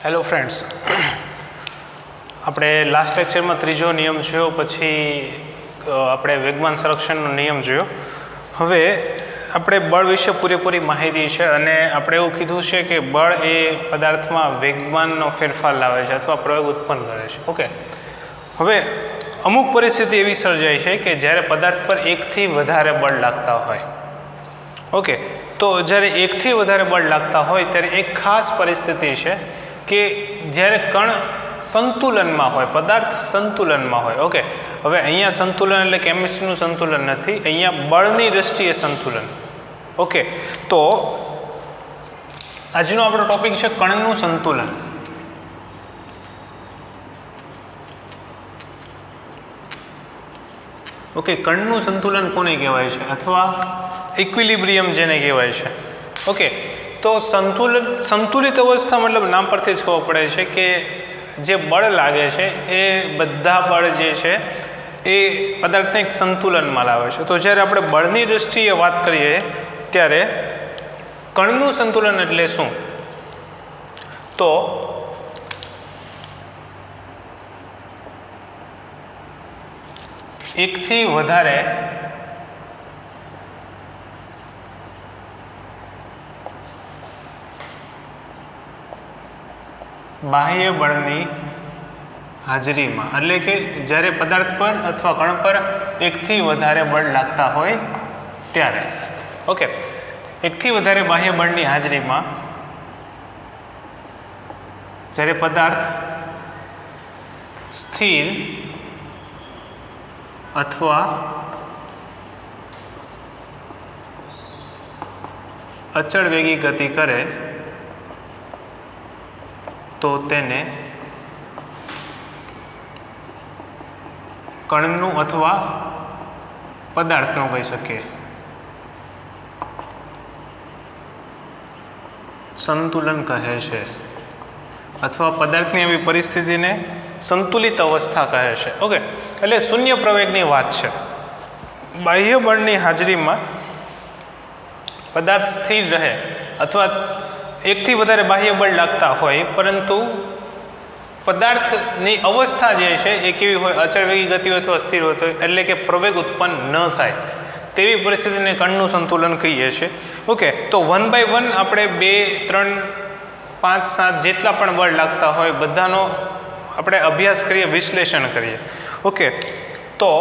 Hello friends, આપણે last લેક્ચરમાં ત્રીજો નિયમ જોયો, પછી આપણે વેગમાન સંરક્ષણનો નિયમ જોયો. હવે આપણે બળ વિશે પૂરેપૂરી માહિતી છે અને આપણે એવું કીધું છે કે બળ એ પદાર્થમાં વેગમાનનો ફેરફાર લાવે છે અથવા પ્રયોગ ઉત્પન્ન કરે છે. ઓકે, હવે અમુક પરિસ્થિતિ એવી સર્જાય છે કે જ્યારે પદાર્થ પર એકથી વધારે બળ લાગતા હોય. ઓકે, તો જ્યારે એકથી વધારે બળ લાગતા હોય ત્યારે એક ખાસ પરિસ્થિતિ છે કે જ્યારે કણ સંતુલનમાં હોય, પદાર્થ સંતુલનમાં હોય. ઓકે, હવે અહીંયા સંતુલન એટલે કેમિસ્ટ્રીનું સંતુલન નથી, અહીંયા બળની દ્રષ્ટિએ સંતુલન. ઓકે, તો આજનો આપણો ટોપિક છે કણનું સંતુલન. ઓકે, કણનું સંતુલન કોને કહેવાય છે અથવા ઇક્વિલિબ્રિયમ જેને કહેવાય છે. ઓકે, તો સંતુલિત અવસ્થા મતલબ નામ પરથી જ ખબર પડે છે કે જે બળ લાગે છે એ બધા બળ જે છે એ પદાર્થને એક સંતુલનમાં લાવે છે. તો જ્યારે આપણે બળની દૃષ્ટિએ વાત કરીએ ત્યારે કણનું સંતુલન એટલે શું? તો એકથી વધારે બાહ્ય બળની હાજરીમાં, એટલે કે જ્યારે પદાર્થ પર અથવા કણ પર એકથી વધારે બળ લાગતા હોય ત્યારે. ઓકે, એકથી વધારે બાહ્ય બળની હાજરીમાં જ્યારે પદાર્થ સ્થિર અથવા અચળ વેગી ગતિ કરે તો તેને કણનું અથવા પદાર્થનું કહી શકીએ. સંતુલન કહે છે અથવા પદાર્થની એવી પરિસ્થિતિને સંતુલિત અવસ્થા કહે છે. ઓકે, એટલે શૂન્ય પ્રવેગની વાત છે. બાહ્ય બળની હાજરીમાં પદાર્થ સ્થિર રહે અથવા એકથી વધારે બાહ્ય બળ લાગતા હોય, પરંતુ પદાર્થની અવસ્થા જે છે એ કેવી હોય? અચળ વેગી ગતિ હોય અથવા સ્થિર હોય, એટલે કે પ્રવેગ ઉત્પન્ન ન થાય તેવી પરિસ્થિતિને કણનું સંતુલન કહીએ છીએ. ઓકે, તો 1 by 1 આપણે 2, 3, 5, 7 જેટલા પણ બળ લાગતા હોય બધાનો આપણે અભ્યાસ કરીએ, વિશ્લેષણ કરીએ. ઓકે, તો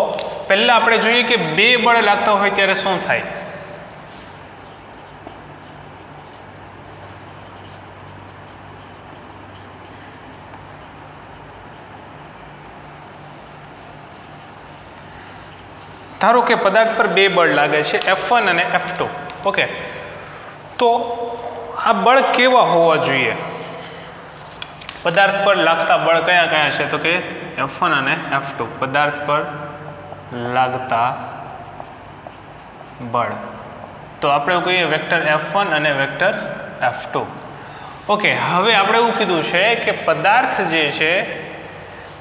પહેલાં આપણે જોઈએ કે 2 બળ લાગતા હોય ત્યારે શું થાય. ધારો કે પદાર્થ પર 2 બળ લાગે છે, F1 અને F2. ઓકે, તો આ બળ કેવા હોવા જોઈએ? પદાર્થ પર લાગતા બળ કયા કયા છે? તો કે F1 અને F2 પદાર્થ પર લાગતા બળ. તો આપણે એવું કહીએ વેક્ટર F1 અને વેક્ટર F2. ઓકે, હવે આપણે એવું કીધું છે કે પદાર્થ જે છે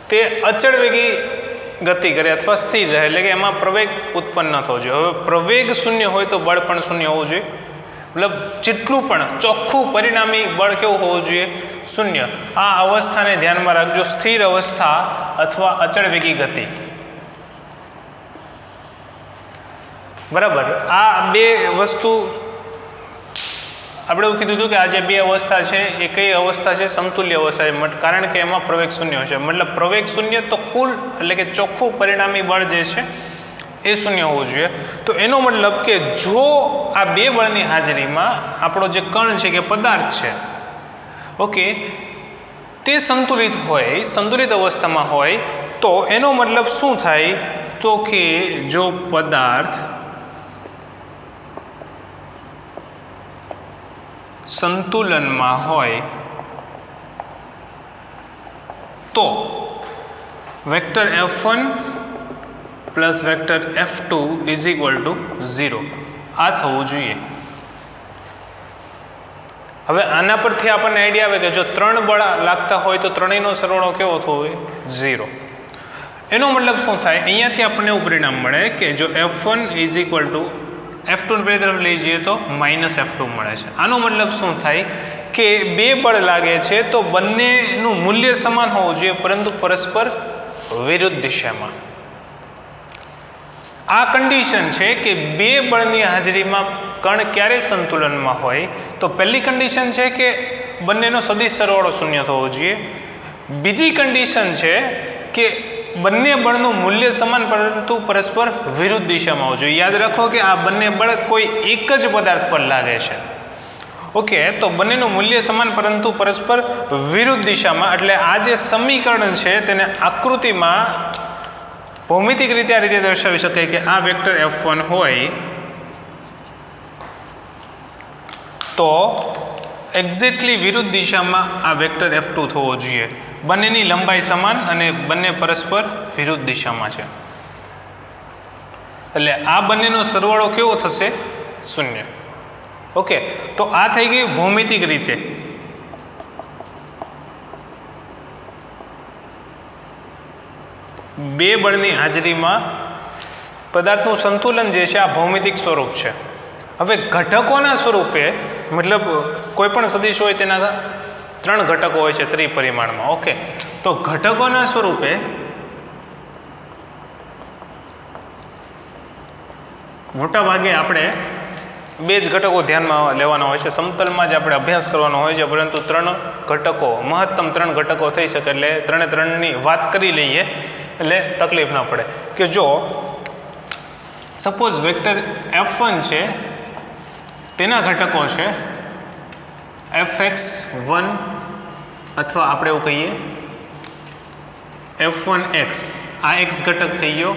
તે અચળ વેગી ગતિ કરે અથવા સ્થિર રહે, એટલે કે એમાં પ્રવેગ ઉત્પન્ન ન થવો જોઈએ. હવે પ્રવેગ શૂન્ય હોય તો બળ પણ શૂન્ય હોવું જોઈએ. મતલબ જેટલું પણ ચોખ્ખું પરિણામી બળ કેવું હોવું જોઈએ? શૂન્ય. આ અવસ્થાને ધ્યાનમાં રાખજો, સ્થિર અવસ્થા અથવા અચળ વેગી ગતિ. બરાબર, આ બે વસ્તુ આપણે એવું કીધું હતું કે આ જે 2 અવસ્થા છે એ કઈ અવસ્થા છે? સમતુલ્ય અવસ્થા છે, કારણ કે એમાં પ્રવેગ શૂન્ય છે. મતલબ પ્રવેગ શૂન્ય તો કુલ એટલે કે ચોખ્ખું પરિણામી બળ જે છે એ શૂન્ય હોવું જોઈએ. તો એનો મતલબ કે જો આ 2 બળની હાજરીમાં આપણો જે કણ છે કે પદાર્થ છે, ઓકે, તે સંતુલિત હોય, સંતુલિત અવસ્થામાં હોય, તો એનો મતલબ શું થાય? તો કે જો પદાર્થ સંતુલનમાં હોય તો vector F1 plus vector F2 is equal to 0. આ થવું જોઈએ. હવે આના પરથી આપણને આઈડિયા આવે કે જો 3 બળ લાગતા હોય તો ત્રણેયનો સરવાળો કેવો થવો જોઈએ? 0. એનો મતલબ શું થાય? અહીંયાથી આપણને એવું પરિણામ મળે કે જો F1 is equal two F2 પહેલી તરફ લઈ જઈએ તો -F2 મળે છે. આનો મતલબ શું થાય કે બે બળ લાગે છે તો બંનેનું મૂલ્ય સમાન હોવું જોઈએ પરંતુ પરસ્પર વિરુદ્ધ દિશામાં. આ કન્ડિશન છે કે બે બળની હાજરીમાં કણ ક્યારે સંતુલનમાં હોય? તો પહેલી કન્ડિશન છે કે બંનેનો સદિશ સરવાળો શૂન્ય થવો જોઈએ. બીજી કન્ડિશન છે કે બંને બળનું મૂલ્ય સમાન પરંતુ પરસ્પર વિરુદ્ધ દિશામાં હોવું જોઈએ. યાદ રાખો કે આ બંને બળ કોઈ એક જ પદાર્થ પર લાગે છે. ઓકે, તો બંનેનું મૂલ્ય સમાન પરંતુ પરસ્પર વિરુદ્ધ દિશામાં. એટલે આ જે સમીકરણ છે તેને આકૃતિમાં ભૌમિતિક રીતે આ રીતે દર્શાવી શકાય કે આ વેક્ટર F1 હોય તો એક્ઝેક્ટલી વિરુદ્ધ દિશામાં આ વેક્ટર F2 થવો જોઈએ. બંનેની લંબાઈ સમાન અને બંને પરસ્પર વિરુદ્ધ દિશામાં છે. એટલે આ બંનેનો સરવાળો કેવો થશે? શૂન્ય. ઓકે, તો આ થઈ ગઈ ભૌમિતિક રીતે. બે બળની હાજરીમાં પદાર્થનું સંતુલન જે છે આ ભૌમિતિક સ્વરૂપ છે. હવે ઘટકોના સ્વરૂપે મતલબ કોઈ પણ સદિશ હોય તેના 3 ઘટકો હોય છે ત્રિપરિમાણમાં. ઓકે, તો ઘટકોના સ્વરૂપે મોટા ભાગે આપણે બે જ ઘટકો ધ્યાનમાં લેવાના હોય છે. સમતલમાં જ આપણે અભ્યાસ કરવાનો હોય છે, પરંતુ 3 ઘટકો મહત્તમ 3 ઘટકો થઈ શકે એટલે 3ની વાત કરી લઈએ એટલે તકલીફ ના પડે. કે જો સપોઝ વેક્ટર F1 છે તેના ઘટકો છે fx1 અથવા આપણે એવું કહીએ F1x. આ x ઘટક થઈ ગયો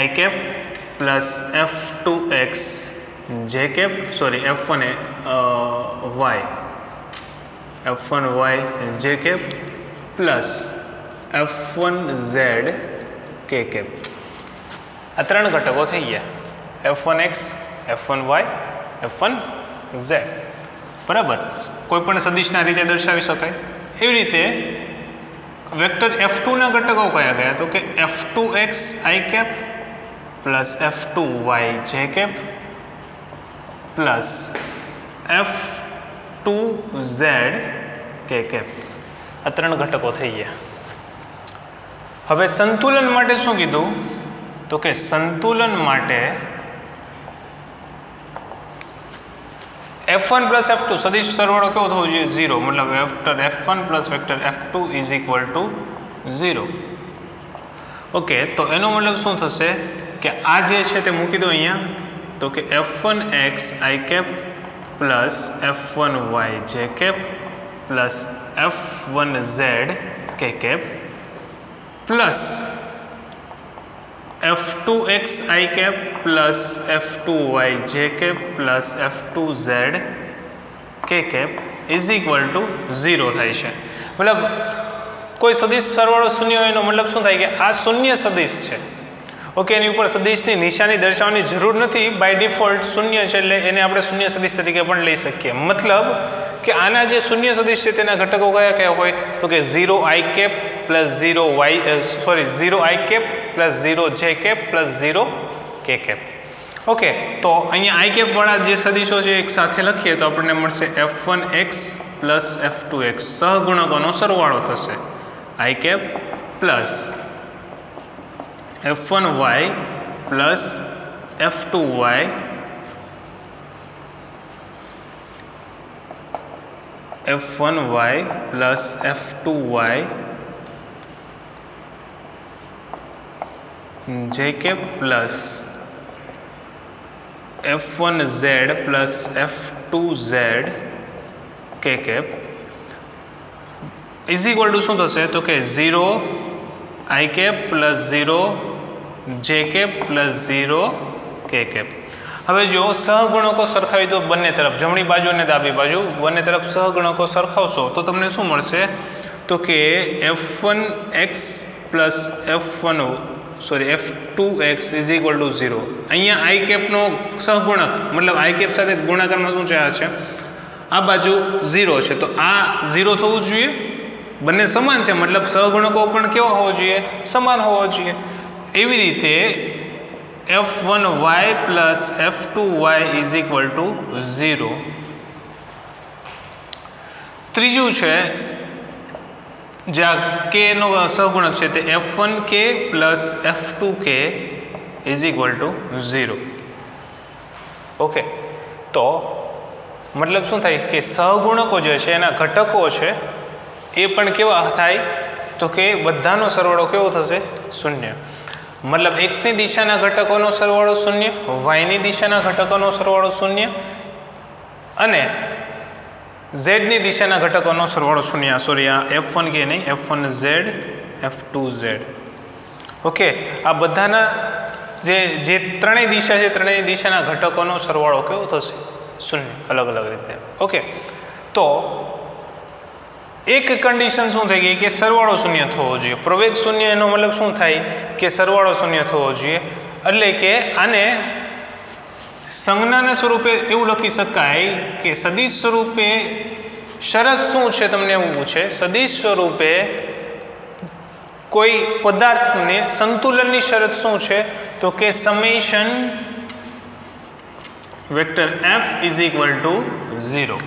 i cap plus F2x j cap F1y j cap plus F1z k cap. આ 3 ઘટકો થઈ ગયા F1x, F1y, F1z. બરાબર, કોઈ પણ સદિશના રીતે દર્શાવી શકાય. એવી રીતે વેક્ટર F2 ના ઘટકો કયા ગયા? તો કે F2x i cap plus F2y j cap plus F2z k cap. આ 3 ઘટકો થઈ ગયા. હવે સંતુલન માટે શું કીધું? તો કે સંતુલન માટે F1 પ્લસ F2 સદિશ સરવાળો કેવો થવો જોઈએ? 0. મતલબ vector F1 plus vector F2 is equal to 0. Okay, તો એનો મતલબ શું થશે કે આ જે છે તે મૂકી દો અહીંયા. તો કે F1x i cap plus F1y j cap plus F1z k cap plus F2x i cap plus F2y j cap plus F2z k cap is equal to 0 થાય છે. મતલબ કોઈ સદિશ સરવાળો શૂન્ય હોય એનો મતલબ શું થાય કે આ શૂન્ય સદિશ છે. ઓકે, એની ઉપર સદિશની નિશાની દર્શાવવાની જરૂર નથી. બાય ડિફોલ્ટ શૂન્ય છે એટલે એને આપણે શૂન્ય સદિશ તરીકે પણ લઈ શકીએ. મતલબ કે આના જે શૂન્ય સદિશ છે તેના ઘટકો કયા કયા હોય? તો કે 0 i cap plus 0 i cap plus 0 j cap plus 0 k cap. Okay, તો અહીંયા i કેપ વાળા જે સદિશો છે એક સાથે લખીએ તો આપણને મળશે F1x પ્લસ F2x. સહગુણકોનો સરવાળો થશે i cap plus F1y plus F2y F1y plus F2y j cap plus F1z plus F2z k cap is equal to શું થશે? તો કે 0 i cap plus 0 j cap plus 0 k cap. હવે જો સહગુણકો સરખાવી દો બંને તરફ, જમણી બાજુ અને ડાબી બાજુ બંને તરફ સહગુણકો સરખાવશો તો તમને શું મળશે? તો કે F1x plus F2x is equal to 0. અહીંયા i કેપનો સહગુણક મતલબ i કેપ સાથે ગુણાકારમાં શું છે? આ છે આ બાજુ 0 છે તો આ 0 થવું જોઈએ. બંને સમાન છે મતલબ સહગુણકો પણ કેવો હોવો જોઈએ? સમાન હોવો જોઈએ. એવી રીતે F1y plus F2y is equal to 0. ત્રીજું છે જે આ કેનો સહગુણક છે તે F1K plus F2K is equal to 0. Okay, તો મતલબ શું થાય કે સહગુણકો જે છે એના ઘટકો છે એ પણ કેવા થાય તો કે બધાનો સરવાળો કેવો થશે? શૂન્ય. મતલબ એક્સની દિશાના ઘટકોનો સરવાળો શૂન્ય, વાયની દિશાના ઘટકોનો સરવાળો શૂન્ય અને ઝેડની દિશાના ઘટકોનો સરવાળો શૂન્ય. સોરી, આ F1K નહીં, F1Z, F2Z. ઓકે, આ બધાના જે ત્રણેય દિશા છે ત્રણેય દિશાના ઘટકોનો સરવાળો કેવો થશે? શૂન્ય, અલગ અલગ રીતે. ઓકે, તો એક કન્ડિશન શું થઈ ગઈ કે સરવાળો શૂન્ય થવો જોઈએ. પ્રવેગ શૂન્ય એનો મતલબ શું થાય કે સરવાળો શૂન્ય થવો જોઈએ. એટલે કે આને સંજ્ઞાના સ્વરૂપે એવું લખી શકાય કે સદિશ સ્વરૂપે શરત શું છે? તમને એવું પૂછે સદિશ સ્વરૂપે કોઈ પદાર્થને સંતુલનની શરત શું છે? તો કે summation vector F is equal to 0.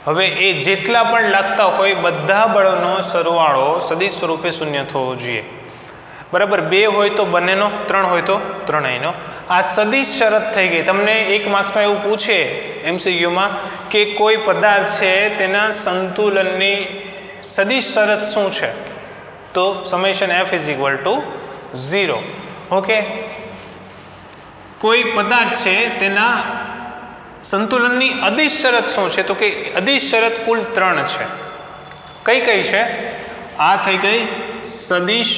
હવે એ જેટલા પણ લાગતા હોય બધા બળનો સરવાળો સદિશ સ્વરૂપે શૂન્ય થવો જોઈએ. બરાબર, 2 હોય તો બંનેનો, 3 હોય તો ત્રણેયનો. આ સદિશ શરત થઈ ગઈ. તમને એક માર્ક્સમાં એવું પૂછે MCQમાં કે કોઈ પદાર્થ છે તેના સંતુલનની સદિશ શરત શું છે? તો summation F is equal to 0. Okay, કોઈ પદાર્થ છે તેના સંતુલનની અદિશ શરત શું છે? તો કે અદિશ શરત કુલ 3 છે. કઈ કઈ છે? આ થઈ ગઈ સદિશ,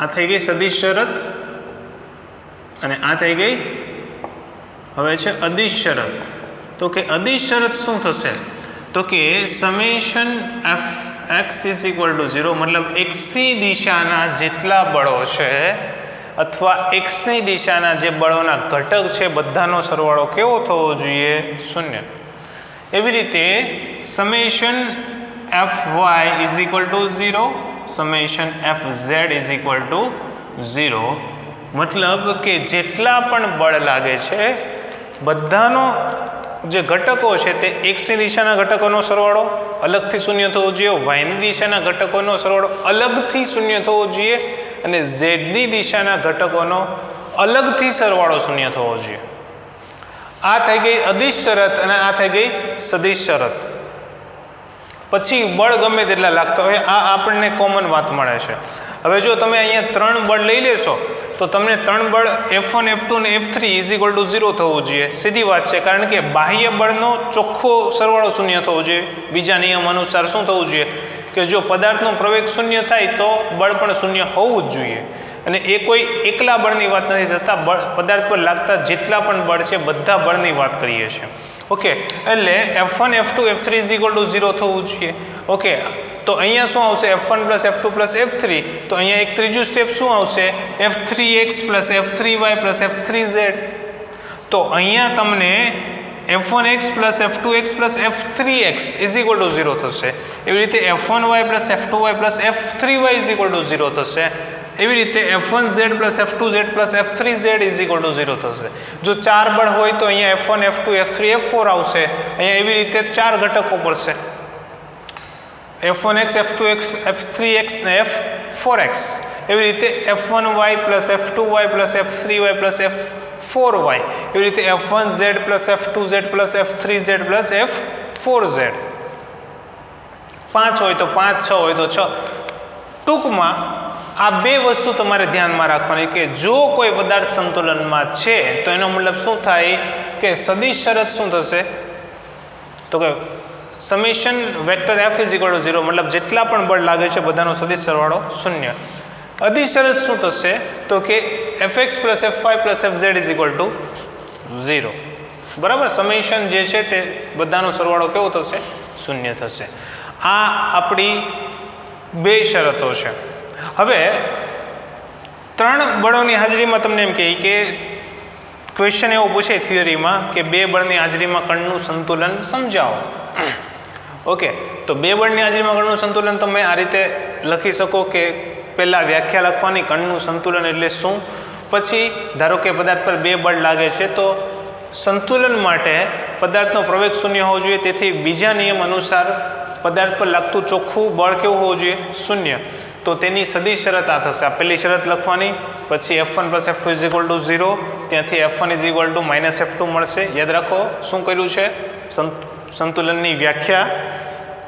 આ થઈ ગઈ સદિશ શરત અને આ થઈ ગઈ હવે છે અદિશ શરત. તો કે અદિશ શરત શું થશે? તો કે summation Fx is equal to 0. મતલબ એક્સની દિશાના જેટલા બળો છે અથવા એક્સની દિશાના જે બળોના ઘટક છે બધાનો સરવાળો કેવો થવો જોઈએ? શૂન્ય. એવી રીતે summation Fy is equal to 0, summation Fz is equal to 0. મતલબ કે જેટલા પણ બળ લાગે છે બધાનો જે ઘટકો છે તે એક્સની દિશાના ઘટકોનો સરવાળો અલગથી શૂન્ય થવો જોઈએ, વાયની દિશાના ઘટકોનો સરવાળો અલગથી શૂન્ય થવો જોઈએ અને ઝેડની દિશાના ઘટકોનો અલગથી સરવાળો શૂન્ય થવો જોઈએ. આ થઈ ગઈ અદિશ શરત અને આ થઈ ગઈ સદિશ શરત. પછી બળ ગમે તેટલા લાગતા હોય આ આપણને કોમન વાત મળે છે. હવે જો તમે અહીંયા 3 બળ લઈ લેશો તો તમને 3 બળ F1, F2 અને F3 ઇઝ ઇક્વલ ટુ 0 થવું જોઈએ. સીધી વાત છે, કારણ કે બાહ્ય બળનો ચોખ્ખો સરવાળો શૂન્ય થવો જોઈએ. બીજા નિયમ અનુસાર શું થવું જોઈએ કે જો પદાર્થનો પ્રવેગ શૂન્ય થાય તો બળ પણ શૂન્ય હોવું જ જોઈએ. અને એ કોઈ એકલા બળની વાત નથી થતા, પદાર્થ પર લાગતા જેટલા પણ બળ છે બધા બળની વાત કરીએ છીએ. ઓકે, એટલે F1, F2, F3 is equal to 0 થવું જોઈએ. ઓકે, તો અહીંયા શું આવશે? F1 plus F2 plus F3. તો અહીંયા એક ત્રીજું સ્ટેપ શું આવશે? F3x plus F3y plus F3z. તો અહીંયા તમને F1x plus F2x plus F3x is equal to 0 થશે. એવી રીતે F1y plus F2y plus F3y is equal to 0 થશે. એવી રીતે F1z plus F2z plus F3z is equal to 0 થશે. જો 4 બળ હોય તો અહીંયા F1, F2, F3, F4 આવશે. અહીંયા એવી રીતે 4 ઘટકો પડશે, F1x, F2x, F3x ને F4x. એવી રીતે F1y plus F2y plus F3y plus F4y. એવી રીતે F1z plus F2z plus F3z plus F4z. 5 હોય તો 5, 6 હોય તો 6. ટૂંકમાં આ બે વસ્તુ તમારે ધ્યાનમાં રાખવાની કે જો કોઈ પદાર્થ સંતુલનમાં છે તો એનો મતલબ શું થાય કે સદિશ શરત શું થશે? તો કે summation vector F is equal to 0. મતલબ જેટલા પણ બળ લાગે છે બધાનો સદિશ સરવાળો શૂન્ય. અદિશ શરત શું થશે? તો કે Fx plus Fy plus Fz is equal to 0. બરાબર, સમેશન જે છે તે બધાનો સરવાળો કેવો થશે? શૂન્ય થશે. આ આપણી બે શરતો છે. હવે 3 બળોની હાજરીમાં તમને એમ કહે કે ક્વેશ્ચન એવો પૂછે થિયરીમાં કે 2 બળની હાજરીમાં કણનું સંતુલન સમજાવો. ઓકે, તો 2 બળની હાજરીમાં કણનું સંતુલન તમે આ રીતે લખી શકો કે પહેલાં વ્યાખ્યા લખવાની, કણનું સંતુલન એટલે શું. પછી ધારો કે પદાર્થ પર બે બળ લાગે છે તો સંતુલન માટે પદાર્થનો પ્રવેગ શૂન્ય હોવો જોઈએ, તેથી બીજા નિયમ અનુસાર પદાર્થ પર લાગતું ચોખ્ખું બળ કેવું હોવું જોઈએ? શૂન્ય. તો તેની સદિશ શરત આ થશે. આ પહેલી શરત લખવાની, પછી F1 + F2 = 0, ત્યાંથી F1 = -F2 મળશે. યાદ રાખો શું કર્યું છે? સંતુલનની વ્યાખ્યા,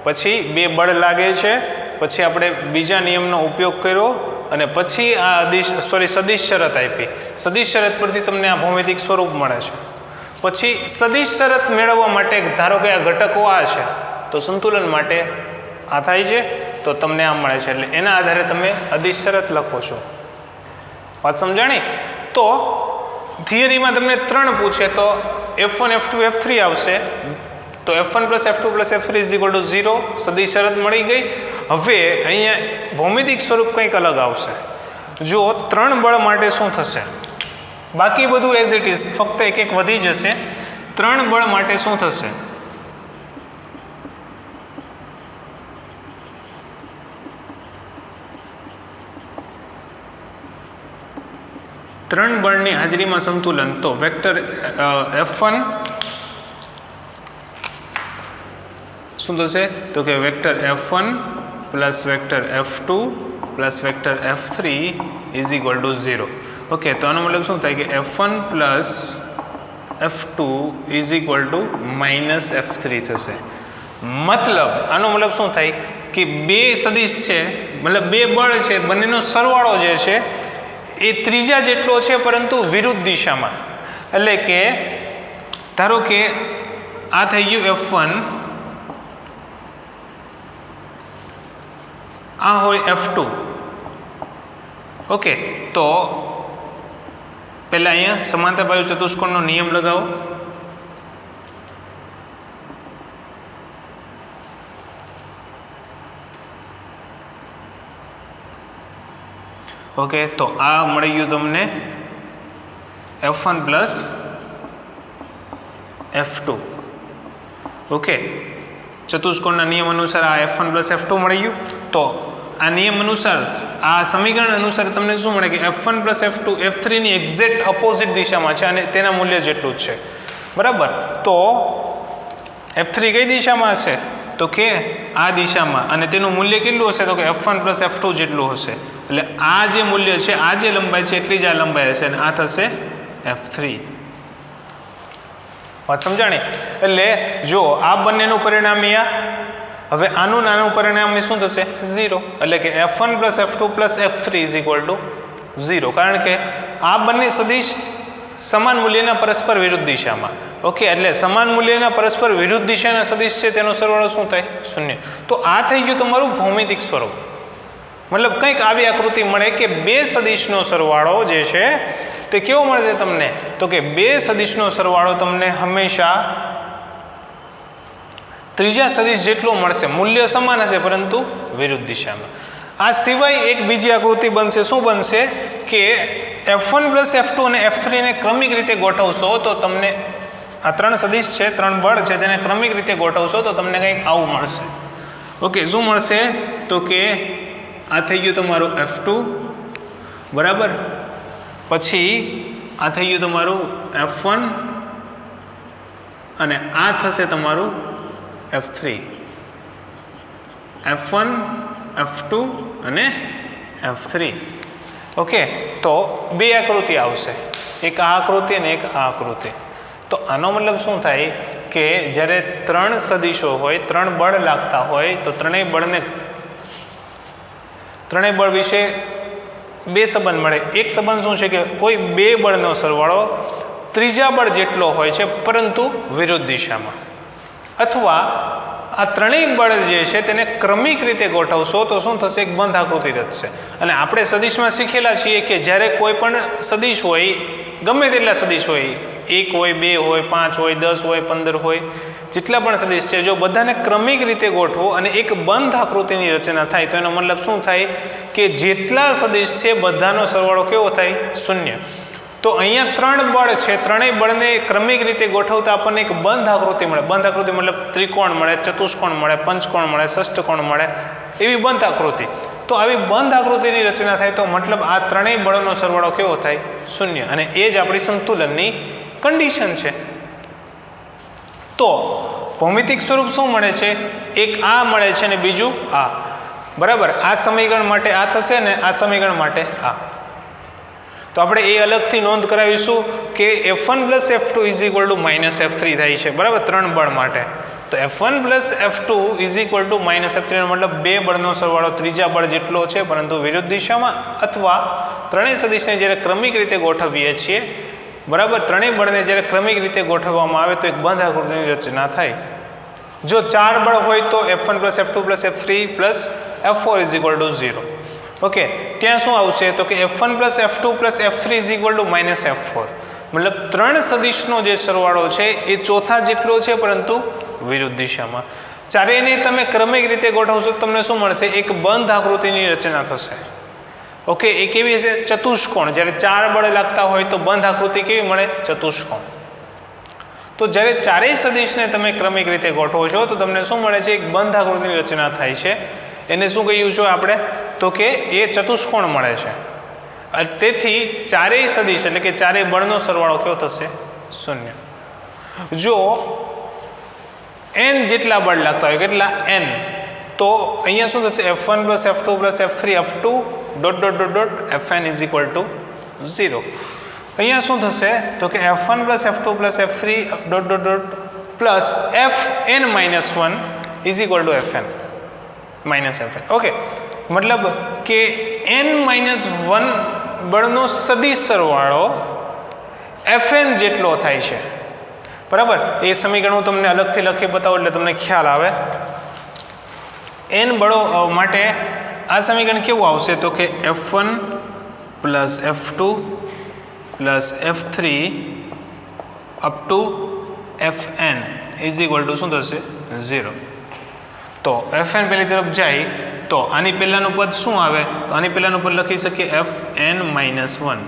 પછી બે બળ લાગે છે, પછી આપણે બીજા નિયમનો ઉપયોગ કર્યો અને પછી આ સદિશ શરત આપી. સદિશ શરત પરથી તમને આ ભૌમિતિક સ્વરૂપ મળે છે. પછી સદિશ શરત મેળવવા માટે ધારો કે આ ઘટકો આ છે તો સંતુલન માટે આ થાય છે તો તમને આ મળે છે, એટલે એના આધારે તમે અદિશ શરત લખો છો. વાત સમજાણી? તો થિયરીમાં તમને 3 પૂછે તો F1 F2 F3 આવશે. તો F1 + F2 + F3 = 0, સદિશ શરત મળી ગઈ. હવે અહીંયા ભૌમિતિક સ્વરૂપ કંઈક અલગ આવશે. જો 3 બળ માટે શું થશે? બાકી બધું એઝ ઇટ ઇઝ, ફક્ત એક એક વધી જશે. 3 બળ માટે શું થશે? 3 બળની હાજરીમાં સંતુલન. તો વેક્ટર F1 શું થશે? તો કે vector F1 + vector F2 + vector F3 = 0. Okay, તો આનો મતલબ શું થાય કે F1 + F2 = -F3 થશે. મતલબ આનો મતલબ શું થાય કે બે સદિશ છે, મતલબ બે બળ છે, બંનેનો સરવાળો જે છે એ ત્રીજા જેટલો છે પરંતુ વિરુદ્ધ દિશામાં. એટલે કે ધારો કે આ થઈ ગયું F1, આ હોય F2. ઓકે, તો પહેલાં અહીંયા સમાંતર બાજુ ચતુષ્કોણનો નિયમ લગાવો. ઓકે, તો આ મળી ગયું તમને F1 + F2. ઓકે, ચતુષ્કોણના નિયમ અનુસાર આ F1 + F2 મળી ગયું. તો આ નિયમ અનુસાર, આ સમીકરણ અનુસાર તમને શું મળે કે F1 + F2 F3 ની એક્ઝેક્ટ ઓપોઝિટ દિશામાં છે અને તેના મૂલ્ય જેટલું જ છે. બરાબર? તો F3 કઈ દિશામાં હશે? તો કે આ દિશામાં, અને તેનું મૂલ્ય કેટલું હશે? તો કે F1 + F2 જેટલું હશે. એટલે આ જે મૂલ્ય છે, આ જે લંબાઈ છે એટલી જ આ લંબાઈ હશે અને આ થશે F3. વાત સમજાણી? એટલે જો આ બંનેનું પરિણામી આ, હવે આનું નાનું પરિણામ શું થશે? 0. એટલે કે F1 + F2 + F3 = 0, કારણ કે આ બંને સદિશ સમાન મૂલ્યના પરસ્પર વિરુદ્ધ દિશામાં. ઓકે, એટલે સમાન મૂલ્યના પરસ્પર વિરુદ્ધ દિશાના સદિશ છે તેનો સરવાળો શું થાય? 0. તો આ થઈ ગયું તમારું ભૌમિતિક સ્વરૂપ. મતલબ કંઈક આવી આકૃતિ મળે કે બે સદિશનો સરવાળો જે છે તે કેવો મળશે તમને? તો કે બે સદિશનો સરવાળો તમને હંમેશા ત્રીજા સદિશ જેટલો મળશે. મૂલ્ય સમાન હશે પરંતુ વિરુદ્ધ દિશામાં. આ સિવાય એક બીજી આકૃતિ બનશે. શું બનશે? કે F1 + F2 અને F3 ને ક્રમિક રીતે ગોઠવશો તો તમને આ 3 સદિશ છે, 3 બળ છે, તેને ક્રમિક રીતે ગોઠવશો તો તમને કંઈક આવું મળશે. ઓકે, શું મળશે? તો કે આ થઈ ગયું તમારું F2, બરાબર? પછી આ થઈ ગયું તમારું F1 અને આ થશે તમારું F3. F1, F2 અને F3. ઓકે, તો બે આકૃતિ આવશે, એક આ આકૃતિ અને એક આ આકૃતિ. તો આનો મતલબ શું થાય કે જ્યારે 3 સદિશો હોય, 3 બળ લાગતા હોય તો ત્રણેય બળ વિશે બે સંબંધ મળે. એક સંબંધ શું છે કે કોઈ બે બળનો સરવાળો ત્રીજા બળ જેટલો હોય છે પરંતુ વિરુદ્ધ દિશામાં. અથવા આ ત્રણેય બળ જે છે તેને ક્રમિક રીતે ગોઠવશો તો શું થશે? એક બંધ આકૃતિ રચશે. અને આપણે સદિશમાં શીખેલા છીએ કે જ્યારે કોઈ પણ સદિશ હોય, ગમે તેટલા સદિશ હોય, 1 હોય, 2 હોય, 5 હોય, 10 હોય, 15 હોય, જેટલા પણ સદિશ છે, જો બધાને ક્રમિક રીતે ગોઠવો અને એક બંધ આકૃતિની રચના થાય તો એનો મતલબ શું થાય કે જેટલા સદિશ છે બધાનો સરવાળો કેવો થાય? 0. તો અહીંયા 3 બળ છે, ત્રણેય બળને ક્રમિક રીતે ગોઠવતા આપણને એક બંધ આકૃતિ મળે. બંધ આકૃતિ મતલબ ત્રિકોણ મળે, ચતુષ્કોણ મળે, પંચકોણ મળે, ષષ્ઠકોણ મળે, એવી બંધ આકૃતિ. તો આવી બંધ આકૃતિની રચના થાય તો મતલબ આ ત્રણેય બળનો સરવાળો કેવો થાય? શૂન્ય. અને એ જ આપણી સંતુલનની કન્ડિશન છે. તો ભૌમિતિક સ્વરૂપ શું મળે છે? એક આ મળે છે અને બીજું આ. બરાબર, આ સમીકરણ માટે આ થશે ને આ સમીકરણ માટે આ. તો આપણે એ અલગથી નોંધ કરાવીશું કે F1 + F2 = -F3 થાય છે. બરાબર, ત્રણ બળ માટે. તો F1 + F2 = -F3 નો મતલબ બે બળનો સરવાળો ત્રીજા બળ જેટલો છે, પરંતુ વિરુદ્ધ દિશામાં, અથવા ત્રણેય સદિશને જ્યારે ક્રમિક રીતે ગોઠવીએ છીએ, બરાબર, ત્રણેય બળને જ્યારે ક્રમિક રીતે ગોઠવવામાં આવે તો એક બંધ આકૃતિની રચના થાય. જો ચાર બળ હોય તો F1 + F2 + F3 + F4 = 0. Okay, ત્યાં શું આવશે? તો કે F1 + F2 + F3 = -F4. મતલબ ત્રણ સદિશનો જે સરવાળો છે એ ચોથા જેટલો છે, પરંતુ વિરુદ્ધ દિશામાં. ચારેયને તમે ક્રમિક રીતે ગોઠવશો તો તમને શું મળશે? એક બંધ આકૃતિની રચના થશે. ઓકે, એ કેવી છે? ચતુષ્કોણ. જ્યારે ચાર બળ લાગતા હોય તો બંધ આકૃતિ કેવી મળે? ચતુષ્કોણ. તો જ્યારે ચારેય સદિશને તમે ક્રમિક રીતે ગોઠવો છો તો તમને શું મળે છે? એક બંધ આકૃતિની રચના થાય છે. એને શું કહ્યું છે આપણે? તો કે એ ચતુષ્કોણ મળે છે. તેથી ચારેય સદિશ એટલે કે ચારેય બળનો સરવાળો કેવો થશે? શૂન્ય. જો n જેટલા બળ લાગતા હોય, કેટલા? n, તો અહીંયા શું થશે? F1 + F2 + F3 up to ... Fn = 0. અહીંયા શું થશે? તો કે F1 + F2 + F3 ... Fn - 1 = Fn - Fn. Okay, મતલબ કે n-1 બળનો સદિશ સરવાળો Fn જેટલો થાય છે. બરાબર, એ સમીકરણ હું તમને અલગથી લખી બતાવું એટલે તમને ખ્યાલ આવે. n બળો માટે આ સમીકરણ કેવું આવશે? તો કે F1 + F2 + F3 up to Fn = શું થશે? 0. તો Fn પહેલી તરફ જાય તો આની પહેલાનું પદ શું આવે? તો આની પહેલાનું પદ લખી શકીએ Fn - 1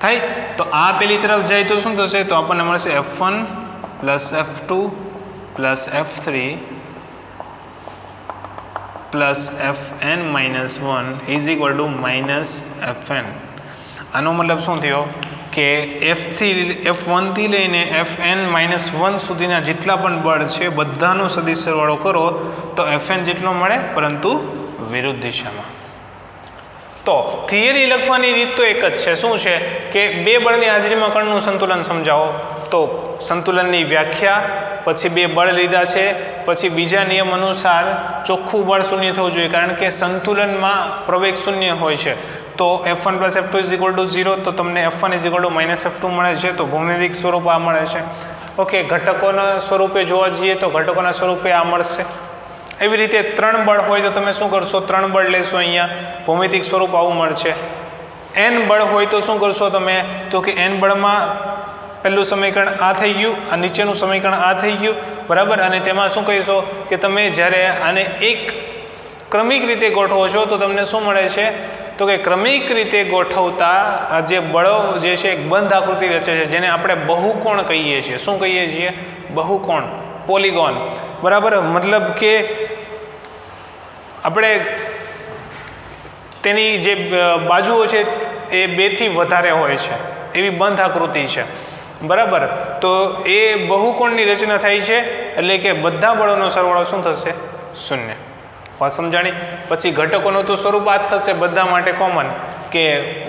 થાય. તો આ પહેલી તરફ જાય તો શું થશે? તો આપણને મળશે F1 + F2 + F3 + Fn - 1 = -Fn. આનો મતલબ શું થયો? કે F1 થી લઈને Fn - 1 સુધીના જેટલા પણ બળ છે બધાનો સદિશ સરવાળો કરો તો Fn જેટલો મળે, પરંતુ વિરુદ્ધ દિશામાં. તો થિયરી લખવાની રીત તો એક જ છે. શું છે? કે બે બળની હાજરીમાં કણનું સંતુલન સમજાવો. તો સંતુલનની વ્યાખ્યા, પછી બે બળ લીધા છે, પછી બીજા નિયમ અનુસાર ચોખ્ખું બળ શૂન્ય થવું જોઈએ, કારણ કે સંતુલનમાં પ્રવેગ શૂન્ય હોય છે. તો F1 + F2 = 0, તો તમને F1 = -F2 મળે છે. તો ભૌમિતિક સ્વરૂપ આ મળે છે. ઓકે, ઘટકોના સ્વરૂપે જોવા જઈએ તો ઘટકોના સ્વરૂપે આ મળશે. એવી રીતે ત્રણ બળ હોય તો તમે શું કરશો? ત્રણ બળ લેશો. અહીંયા ભૌમિતિક સ્વરૂપ આવું મળશે. n બળ હોય તો શું કરશો તમે? તો કે n બળમાં પહેલું સમીકરણ આ થઈ ગયું, આ નીચેનું સમીકરણ આ થઈ ગયું. બરાબર, અને તેમાં શું કહીશો? કે તમે જ્યારે આને એક ક્રમિક રીતે ગોઠવો છો તો તમને શું મળે છે? તો કે ક્રમિક રીતે ગોઠવતા જે બળો જે છે એક બંધ આકૃતિ રચે છે, જેને આપણે બહુકોણ કહીએ છીએ. શું કહીએ છીએ? બહુકોણ, પોલિગોન. બરાબર, મતલબ કે આપણે તેની જે બાજુઓ છે એ 2 થી વધારે હોય છે, એવી બંધ આકૃતિ છે. બરાબર, તો એ બહુકોણની રચના થાય છે, એટલે કે બધા બળોનો સરવાળો શું થશે? શૂન્ય. વાત સમજાણી? પછી ઘટકોનું તો સ્વરૂપ આ જ થશે બધા માટે કોમન, કે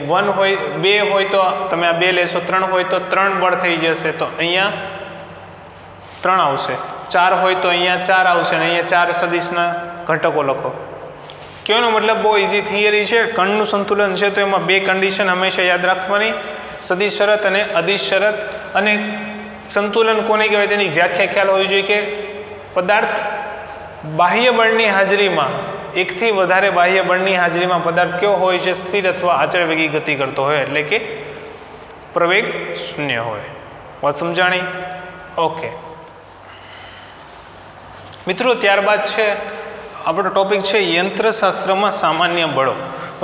1 હોય, 2 હોય તો તમે આ 2 લેશો, 3 હોય તો 3 બળ થઈ જશે, તો અહીંયા 3 આવશે. 4 હોય તો અહીંયા 4 આવશે, અને અહીંયા 4 સદિશના ઘટકો લખો. કહેવાનો મતલબ બહુ ઇઝી થિયરી છે. કણનું સંતુલન છે તો એમાં બે કન્ડિશન હંમેશા યાદ રાખવાની, સદિશ શરત અને અદિશ શરત. અને સંતુલન કોને કહેવાય તેની વ્યાખ્યા ખ્યાલ હોવી જોઈએ કે પદાર્થ બાહ્ય બળની હાજરીમાં, એકથી વધારે બાહ્ય બળની હાજરીમાં પદાર્થ કેવો હોય છે? સ્થિર અથવા અચળ વેગી ગતિ કરતો હોય, એટલે કે પ્રવેગ શૂન્ય હોય. વાત સમજાણી? ઓકે મિત્રો, ત્યારબાદ છે આપણો ટોપિક છે યંત્રશાસ્ત્રમાં સામાન્ય બળો.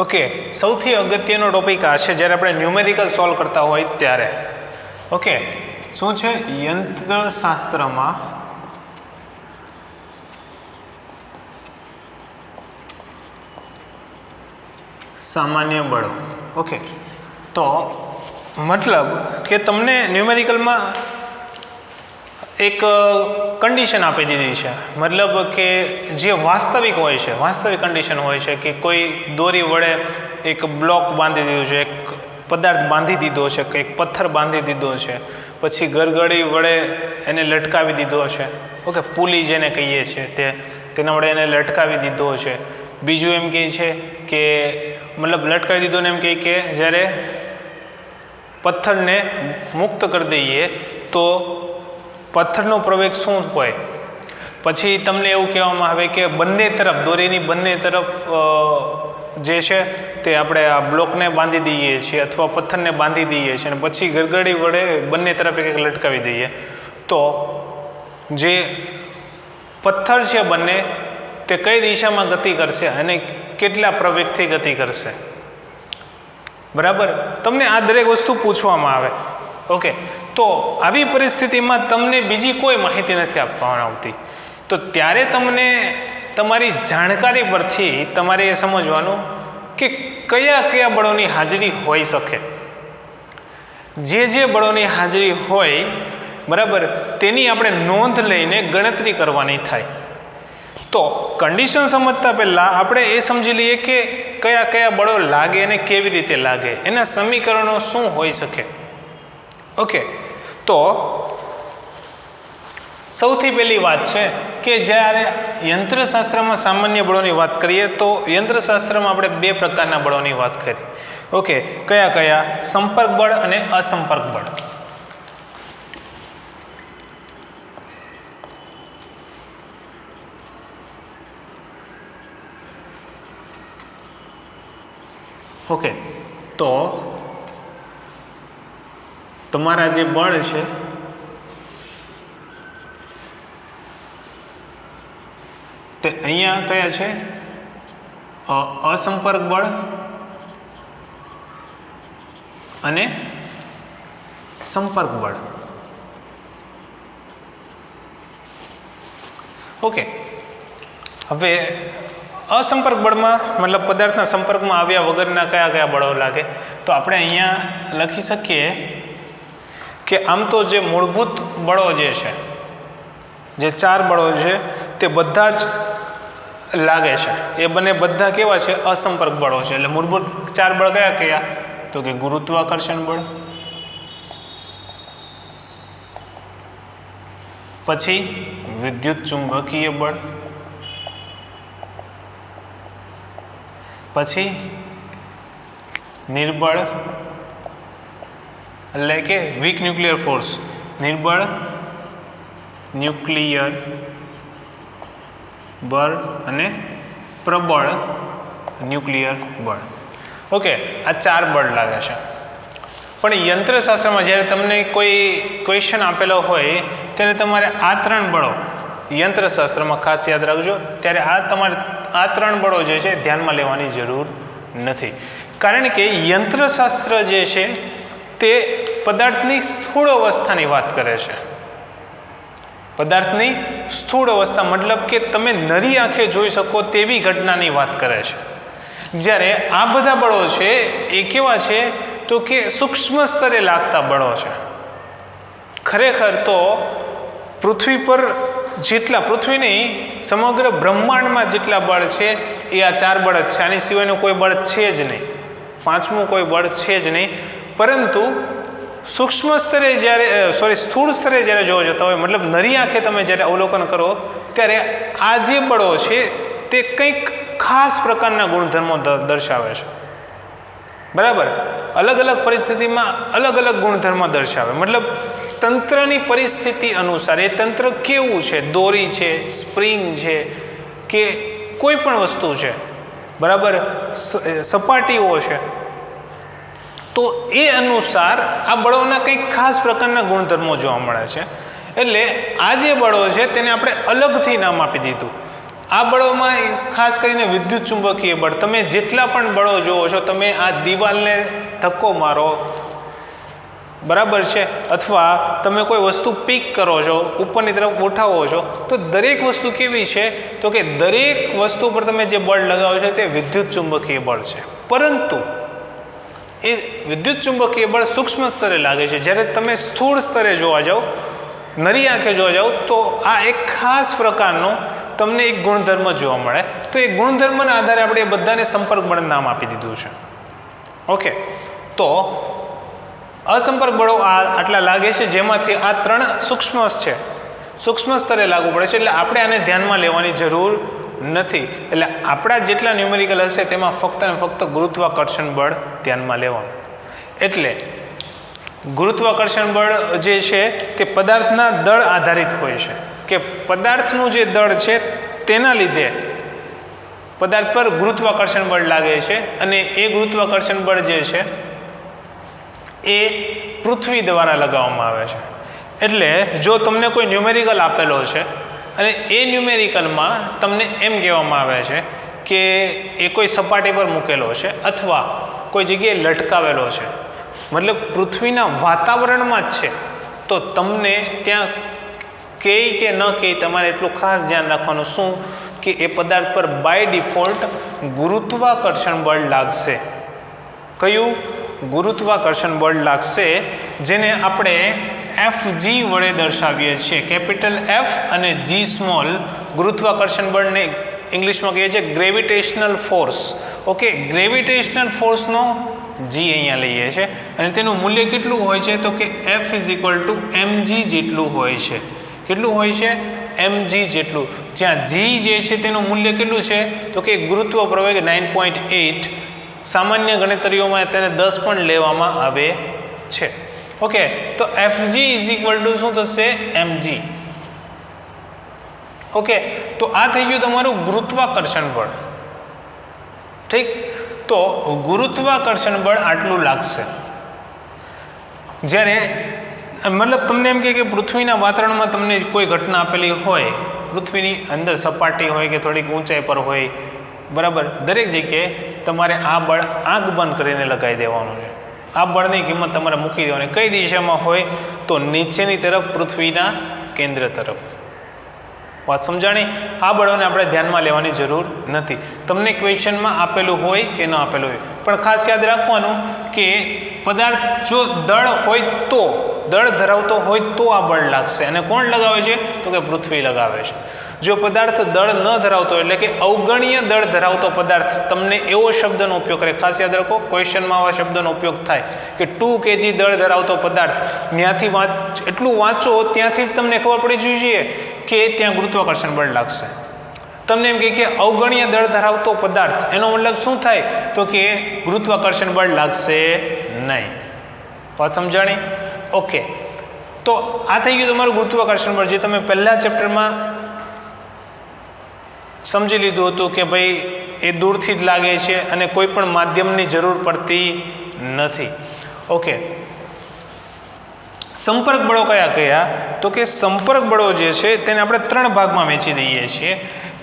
ઓકે, સૌથી અગત્યનો ટોપિક આ છે જ્યારે આપણે ન્યુમેરિકલ સોલ્વ કરતા હોય ત્યારે. ઓકે, શું છે? યંત્રશાસ્ત્રમાં સામાન્ય બળો. ઓકે, તો મતલબ કે તમને ન્યુમેરિકલમાં એક કન્ડિશન આપી દીધી છે, મતલબ કે જે વાસ્તવિક હોય છે, વાસ્તવિક કન્ડિશન હોય છે કે કોઈ દોરી વડે એક બ્લોક બાંધી દીધું છે, એક પદાર્થ બાંધી દીધો છે, કે એક પથ્થર બાંધી દીધો છે, પછી ગરગડી વડે એને લટકાવી દીધો છે. ઓકે, પુલી જેને કહીએ છીએ તેના વડે એને લટકાવી દીધો છે. બીજું એમ કહે છે કે મતલબ લટકાવી દીધો ને એમ કહે કે જ્યારે પથ્થરને મુક્ત કરી દઈએ તો પથ્થરનો પ્રવેગ શું હોય. પછી તમને એવું કહેવામાં આવે કે બંને તરફ દોરીની બંને તરફ જે છે તે આપણે આ બ્લોકને બાંધી દઈએ છીએ અથવા પથ્થરને બાંધી દઈએ છીએ અને પછી ગરગડી વડે બંને તરફ એક લટકાવી દઈએ તો જે પથ્થર છે બંને તે કઈ દિશામાં ગતિ કરશે અને કેટલા પ્રવેગથી ગતિ કરશે. બરાબર, તમને આ દરેક વસ્તુ પૂછવામાં આવે. ઓકે, તો આવી પરિસ્થિતિમાં તમને બીજી કોઈ માહિતી નથી આપવામાં આવતી, તો ત્યારે તમને તમારી જાણકારી પરથી તમારે એ સમજવાનું કે કયા કયા બળોની હાજરી હોઈ શકે. જે બળોની હાજરી હોય, બરાબર, તેની આપણે નોંધ લઈને ગણતરી કરવાની થાય. તો કન્ડિશન સમજતા પહેલાં આપણે એ સમજી લઈએ કે કયા કયા બળો લાગે અને કેવી રીતે લાગે, એના સમીકરણો શું હોઈ શકે. ઓકે, તો સૌથી પહેલી વાત છે કે જ્યારે યંત્રશાસ્ત્રમાં સામાન્ય બળોની વાત કરીએ તો યંત્રશાસ્ત્રમાં આપણે બે પ્રકારના બળોની વાત કરી. ઓકે, કયા કયા? સંપર્ક બળ અને અસંપર્ક બળ. ઓકે, તો તમારા જે બળ છે તે અહીંયા કયા છે? અસંપર્ક બળ અને સંપર્ક બળ. ઓકે, હવે અસંપર્ક બળમાં મતલબ પદાર્થના સંપર્કમાં આવ્યા વગરના કયા કયા બળો લાગે, તો આપણે અહીંયા લખી શકીએ કે આમ તો જે મૂળભૂત બળો જે છે, જે ચાર બળો છે તે બધા જ લાગે છે. એ બંને બધા કેવા છે? અસંપર્ક બળો છે. એટલે મૂળભૂત ચાર બળ કયા કયા? તો કે ગુરુત્વાકર્ષણ બળ, પછી વિદ્યુત ચુંબકીય બળ, પછી નિર્બળ એટલે કે વીક ન્યુક્લિયર ફોર્સ, નિર્બળ ન્યુક્લિયર બળ અને પ્રબળ ન્યુક્લિયર બળ. ઓકે, આ ચાર બળ લાગે છે. પણ યંત્રશાસ્ત્રમાં જ્યારે તમને કોઈ ક્વેશ્ચન આપેલો હોય ત્યારે તમારે આ ત્રણ બળો યંત્રશાસ્ત્રમાં ખાસ યાદ રાખજો. ત્યારે તમારે આ ત્રણ બળો જે છે ધ્યાનમાં લેવાની જરૂર નથી, કારણ કે યંત્રશાસ્ત્ર જે છે તે પદાર્થની સ્થૂળ અવસ્થાની વાત કરે છે. પદાર્થની સ્થૂળ અવસ્થા મતલબ કે તમે નરી આંખે જોઈ શકો તેવી ઘટનાની વાત કરે છે. જ્યારે આ બધા બળો છે એ કેવા છે? તો કે સૂક્ષ્મ સ્તરે લાગતા બળો છે. ખરેખર તો પૃથ્વી પર જેટલા, પૃથ્વી નહીં સમગ્ર બ્રહ્માંડમાં જેટલા બળ છે એ આ ચાર બળ જ છે. આની સિવાયનું કોઈ બળ છે જ નહીં, પાંચમું કોઈ બળ છે જ નહીં. પરંતુ સૂક્ષ્મ સ્તરે જ્યારે સ્થૂળ સ્તરે જ્યારે જોવા જતા હોય, મતલબ નરી આંખે તમે જ્યારે અવલોકન કરો ત્યારે આ જે બળો છે તે કંઈક ખાસ પ્રકારના ગુણધર્મો દર્શાવે છે. બરાબર, અલગ અલગ પરિસ્થિતિમાં અલગ અલગ ગુણધર્મો દર્શાવે. મતલબ તંત્રની પરિસ્થિતિ અનુસાર એ તંત્ર કેવું છે, દોરી છે, સ્પ્રિંગ છે કે કોઈ પણ વસ્તુ છે, બરાબર, સપાટીઓ છે, તો એ અનુસાર આ બળોના કંઈક ખાસ પ્રકારના ગુણધર્મો જોવા મળે છે. એટલે આ જે બળો છે તેને આપણે અલગથી નામ આપી દીધું. આ બળોમાં ખાસ કરીને વિદ્યુત ચુંબકીય બળ, તમે જેટલા પણ બળો જોવો છો, તમે આ દિવાલને ધક્કો મારો, બરાબર છે, અથવા તમે કોઈ વસ્તુ પીક કરો છો, ઉપરની તરફ ઉઠાવો છો, તો દરેક વસ્તુ કેવી છે? તો કે દરેક વસ્તુ પર તમે જે બળ લગાવો છો તે વિદ્યુત ચુંબકીય બળ છે. પરંતુ એ વિદ્યુત ચુંબકીય બળ સૂક્ષ્મ સ્તરે લાગે છે. જ્યારે તમે સ્થૂળ સ્તરે જોવા જાઓ, નરી આંખે જોવા જાઓ, તો આ એક ખાસ પ્રકારનો તમને એક ગુણધર્મ જોવા મળે. તો એ ગુણધર્મના આધારે આપણે એ બધાને સંપર્ક બળ નામ આપી દીધું છે. ઓકે, તો અસંપર્ક બળો આટલા લાગે છે, જેમાંથી આ 3 સૂક્ષ્મ છે, સૂક્ષ્મ સ્તરે લાગુ પડે છે. એટલે આપણે આને ધ્યાનમાં લેવાની જરૂર નથી. એટલે આપણા જેટલા ન્યુમેરિકલ હશે તેમાં ફક્ત ને ફક્ત ગુરુત્વાકર્ષણ બળ ધ્યાનમાં લેવાનું. એટલે ગુરુત્વાકર્ષણ બળ જે છે તે પદાર્થના દળ આધારિત હોય છે, કે પદાર્થનું જે દળ છે તેના લીધે પદાર્થ પર ગુરુત્વાકર્ષણ બળ લાગે છે. અને એ ગુરુત્વાકર્ષણ બળ જે છે એ પૃથ્વી દ્વારા લગાવવામાં આવે છે. એટલે જો તમને કોઈ ન્યુમેરિકલ આપેલો છે અને એ ન્યુમેરિકલમાં તમને એમ કહેવામાં આવે છે કે એ કોઈ સપાટી પર મૂકેલો છે અથવા કોઈ જગ્યાએ લટકાવેલો છે, મતલબ પૃથ્વીના વાતાવરણમાં જ છે, તો તમને ત્યાં કહે કે ન કહે તમારે એટલું ખાસ ધ્યાન રાખવાનું શું કે એ પદાર્થ પર બાય ડિફોલ્ટ ગુરુત્વાકર્ષણ બળ લાગશે. કયું? ગુરુત્વાકર્ષણ બળ લાગશે, જેને આપણે FG વડે દર્શાવીએ છીએ. કેપિટલ F અને G સ્મોલ ગુરુત્વાકર્ષણ બળને ઇંગ્લિશમાં કહીએ છીએ ગ્રેવિટેશનલ ફોર્સ. ઓકે, ગ્રેવિટેશનલ ફોર્સનો G અહીંયા લઈએ છીએ અને તેનું મૂલ્ય કેટલું હોય છે? તો કે F = mg જેટલું હોય છે. કેટલું હોય છે? mg જેટલું. જ્યાં G જે છે તેનું મૂલ્ય કેટલું છે? તો કે ગુરુત્વ પ્રવેગ 9.8. સામાન્ય ગણતરીઓમાં તેને 10 પણ લેવામાં આવે છે. ઓકે, તો Fg = શું થશે? mg. ઓકે, તો આ થઈ ગયું તમારું ગુરુત્વાકર્ષણ બળ. ઠીક, તો ગુરુત્વાકર્ષણ બળ આટલું લાગશે. જ્યારે મતલબ તમને એમ કે પૃથ્વીના વાતાવરણમાં તમને કોઈ ઘટના આપેલી હોય, પૃથ્વીની અંદર સપાટી હોય કે થોડીક ઊંચાઈ પર હોય, બરાબર, દરેક જગ્યાએ તમારે આ બળ આંખ બંધ કરીને લગાવી દેવાનું છે. આ બળની કિંમત તમારે મૂકી દેવાની. કઈ દિશામાં હોય? તો નીચેની તરફ, પૃથ્વીના કેન્દ્ર તરફ. વાત સમજાણી? આ બળોને આપણે ધ્યાનમાં લેવાની જરૂર નથી. તમને ક્વેશ્ચનમાં આપેલું હોય કે ન આપેલું હોય, પણ ખાસ યાદ રાખવાનું કે પદાર્થ જો દળ હોય તો, દળ ધરાવતો હોય તો આ બળ લાગશે. અને કોણ લગાવે છે? તો કે પૃથ્વી લગાવે છે. જો પદાર્થ દળ ન ધરાવતો એટલે કે અવગણ્ય દળ ધરાવતો પદાર્થ તમને એવો શબ્દનો ઉપયોગ કરે, ખાસ યાદ રાખો ક્વેશ્ચનમાં આવા શબ્દનો ઉપયોગ થાય કે 2 kg દળ ધરાવતો પદાર્થ, ત્યાંથી એટલું વાંચો ત્યાંથી જ તમને ખબર પડી જોઈએ કે ત્યાં ગુરુત્વાકર્ષણ બળ લાગશે. તમને એમ કે અવગણ્ય દળ ધરાવતો પદાર્થ, એનો મતલબ શું થાય? તો કે ગુરુત્વાકર્ષણ બળ લાગશે નહીં. વાત સમજાણી? ઓકે, તો આ થઈ ગયું તમારું ગુરુત્વાકર્ષણ બળ, જે તમે પહેલા ચેપ્ટરમાં સમજી લીધું હતું કે ભાઈ એ દૂરથી જ લાગે છે અને કોઈ પણ માધ્યમની જરૂર પડતી નથી. ઓકે, સંપર્ક બળો કયા કયા? તો કે સંપર્ક બળો જે છે તેને આપણે 3 ભાગમાં વહેંચી દઈએ છીએ.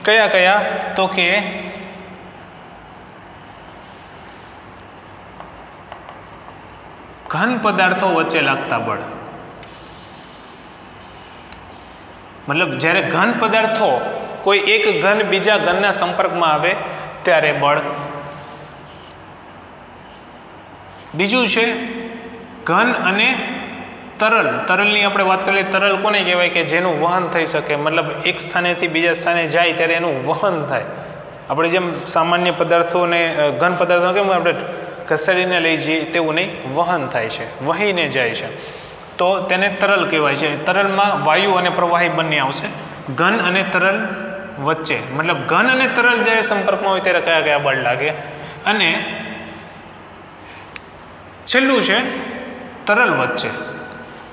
કયા કયા? તો કે ઘન પદાર્થો વચ્ચે લાગતા બળ. મતલબ જ્યારે ઘન પદાર્થો કોઈ એક ઘન બીજા ઘનના સંપર્કમાં આવે ત્યારે બળ. બીજું છે ઘન અને તરલ. તરલની આપણે વાત કરીએ, તરલ કોને કહેવાય? કે જેનું વહન થઈ શકે, મતલબ એક સ્થાનેથી બીજા સ્થાને જાય ત્યારે એનું વહન થાય. આપણે જેમ સામાન્ય પદાર્થોને, ઘન પદાર્થો કેમ આપણે ઘસેડીને લઈ જઈએ તેવું નહીં, વહન થાય છે, વહીને જાય છે, તો તેને તરલ કહેવાય છે. તરલમાં વાયુ અને પ્રવાહી બંને આવશે. ઘન અને તરલ વચ્ચે, મતલબ ઘન અને તરલ જ્યારે સંપર્કમાં હોય ત્યારે કયા કયા બળ લાગે? અને છેલ્લું છે તરલ વચ્ચે,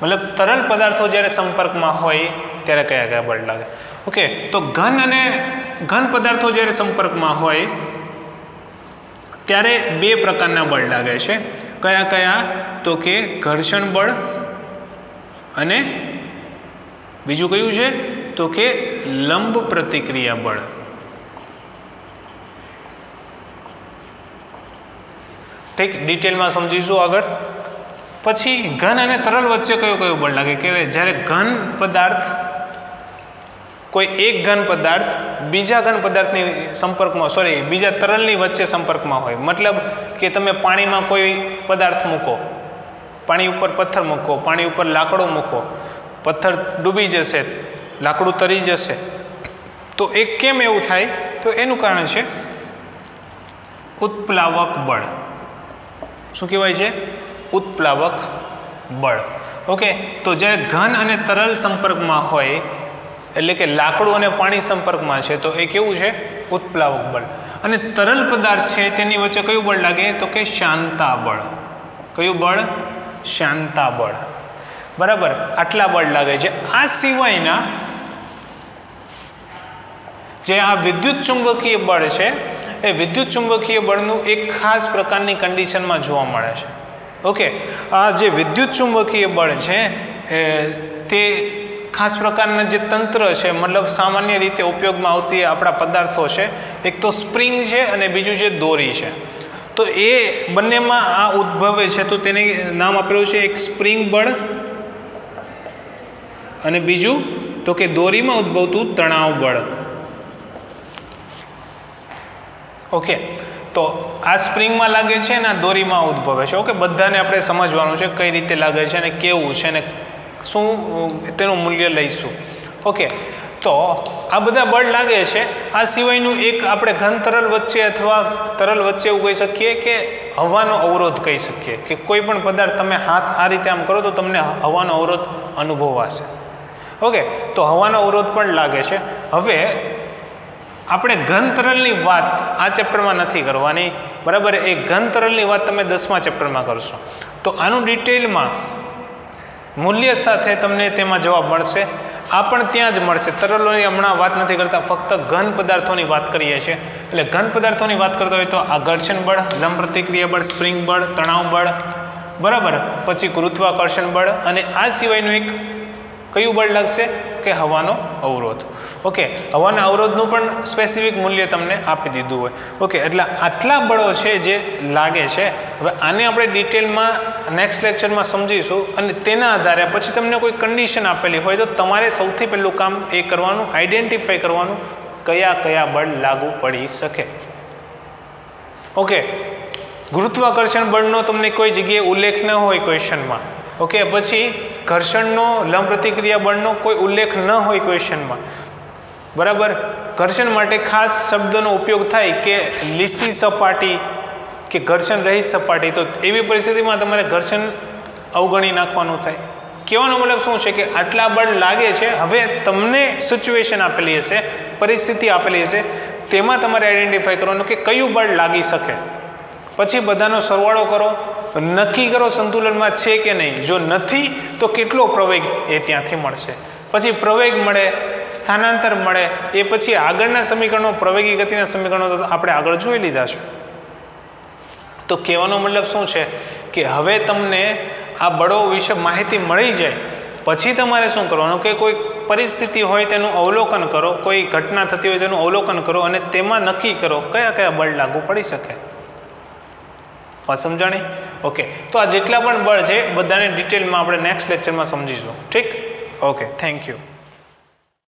મતલબ તરલ પદાર્થો જ્યારે સંપર્કમાં હોય ત્યારે કયા કયા બળ લાગે? ઓકે, તો ઘન પદાર્થો જ્યારે સંપર્કમાં હોય ત્યારે 2 પ્રકારના બળ લાગે છે. કયા કયા? તો કે ઘર્ષણ બળ અને બીજું કયું છે? તો કે લંબ પ્રતિક્રિયા બળ. ઠીક, ડિટેલમાં સમજીશું આગળ. પછી ઘન અને તરલ વચ્ચે કયું કયું બળ લાગે? કે જ્યારે ઘન પદાર્થ કોઈ એક ઘન પદાર્થ બીજા ઘન પદાર્થની સંપર્કમાં બીજા તરલની વચ્ચે સંપર્કમાં હોય, મતલબ કે તમે પાણીમાં કોઈ પદાર્થ મૂકો, પાણી ઉપર પથ્થર મૂકો, પાણી ઉપર લાકડો મૂકો, પથ્થર ડૂબી જશે, લાકડું તરી જશે, તો એ કેમ એવું થાય? તો એનું કારણ છે ઉત્પ્લાવક બળ. શું કહેવાય છે? ઉત્પ્લાવક બળ. ઓકે, તો જ્યારે ઘન અને તરલ સંપર્કમાં હોય, એટલે કે લાકડું અને પાણી સંપર્કમાં છે, તો એ કેવું છે? ઉત્પ્લાવક બળ. અને તરલ પદાર્થ છે તેની વચ્ચે કયું બળ લાગે? તો કે શાંતા બળ. કયું બળ? શાંતા બળ. બરાબર, આટલા બળ લાગે છે. આ સિવાયના જે આ વિદ્યુત ચુંબકીય બળ છે, એ વિદ્યુત ચુંબકીય બળનું એક ખાસ પ્રકારની કન્ડિશનમાં જોવા મળે છે. ઓકે, આ જે વિદ્યુત ચુંબકીય બળ છે તે ખાસ પ્રકારના જે તંત્ર છે, મતલબ સામાન્ય રીતે ઉપયોગમાં આવતી આપણા પદાર્થો છે, એક તો સ્પ્રિંગ છે અને બીજું છે દોરી છે. તો એ બંનેમાં આ ઉદ્ભવે છે, તો તેને નામ આપેલું છે એક સ્પ્રિંગ બળ અને બીજું તો કે દોરીમાં ઉદ્ભવતું તણાવ બળ. ઓકે, તો આ સ્પ્રિંગમાં લાગે છે અને આ દોરીમાં ઉદ્ભવે છે. ઓકે, બધાને આપણે સમજવાનું છે કઈ રીતે લાગે છે અને કેવું છે અને શું તેનું મૂલ્ય લઈશું. ઓકે, તો આ બધા બળ લાગે છે. આ સિવાયનું એક આપણે ઘન તરલ વચ્ચે અથવા તરલ વચ્ચે એવું કહી શકીએ કે હવાનો અવરોધ કહી શકીએ, કે કોઈ પણ પદાર્થ તમે હાથ આ રીતે આમ કરો તો તમને હવાનો અવરોધ અનુભવાશે. ઓકે, તો હવાનો અવરોધ પણ લાગે છે. હવે આપણે ઘન તરલની વાત આ ચેપ્ટરમાં નથી કરવાની, બરાબર. એ ઘન તરલની વાત તમે 10મા ચેપ્ટરમાં કરશો. તો આનું ડિટેલમાં મૂલ્ય સાથે તમને તેમાં જવાબ મળશે. આ પણ ત્યાં જ મળશે. તરલોની હમણાં વાત નથી કરતા, ફક્ત ઘન પદાર્થોની વાત કરીએ છીએ. એટલે ઘન પદાર્થોની વાત કરતા હોય તો આ ઘર્ષણ બળ, લંબ પ્રતિક્રિયા બળ, સ્પ્રિંગ બળ, તણાવ બળ, બરાબર, પછી ગુરુત્વાકર્ષણ બળ, અને આ સિવાયનું એક કયું બળ લાગશે? કે હવાનો અવરોધ. ઓકે, હવાના અવરોધનું પણ સ્પેસિફિક મૂલ્ય તમને આપી દીધું હોય. ઓકે, એટલે આટલા બળો છે જે લાગે છે. હવે આને આપણે ડિટેલમાં નેક્સ્ટ લેક્ચરમાં સમજીશું, અને તેના આધારે પછી તમને કોઈ કન્ડિશન આપેલી હોય તો તમારે સૌથી પહેલું કામ એ કરવાનું, આઈડેન્ટિફાઈ કરવાનું કયા કયા બળ લાગુ પડી શકે. ઓકે, ગુરુત્વાકર્ષણ બળનો તમને કોઈ જગ્યાએ ઉલ્લેખ ન હોય ક્વેશ્ચનમાં. ઓકે, પછી ઘર્ષણનો, લંબ પ્રતિક્રિયા બળનો કોઈ ઉલ્લેખ ન હોય ક્વેશ્ચનમાં, બરાબર. ઘર્ષણ માટે ખાસ શબ્દનો ઉપયોગ થાય કે લીસી સપાટી કે ઘર્ષણ રહિત સપાટી. તો એવી પરિસ્થિતિમાં તમારે ઘર્ષણ અવગણી નાખવાનું થાય. કહેવાનો મતલબ શું છે કે આટલા બળ લાગે છે. હવે તમને સિચ્યુએશન આપેલી હશે, પરિસ્થિતિ આપેલી હશે, તેમાં તમારે આઈડેન્ટિફાઈ કરવાનું કે કયું બળ લાગી શકે. પછી બધાનો સરવાળો કરો, નક્કી કરો સંતુલનમાં છે કે નહીં. જો નથી તો કેટલો પ્રવેગ એ ત્યાંથી મળશે. પછી પ્રવેગ મળે, સ્થાનાંતર મળે, એ પછી આગળના સમીકરણો, પ્રવેગી ગતિના સમીકરણો તો આપણે આગળ જોઈ લીધા છે. તો કહેવાનો મતલબ શું છે કે હવે તમને આ બળો વિશે માહિતી મળી જાય પછી તમારે શું કરવાનું કે કોઈ પરિસ્થિતિ હોય તેનું અવલોકન કરો, કોઈ ઘટના થતી હોય તેનું અવલોકન કરો અને તેમાં નક્કી કરો કયા કયા બળ લાગુ પડી શકે. વાત સમજાણી? ઓકે, તો આ જેટલા પણ બળ છે બધાને ડિટેલમાં આપણે નેક્સ્ટ લેક્ચરમાં સમજીશું. ઠીક? Okay, thank you.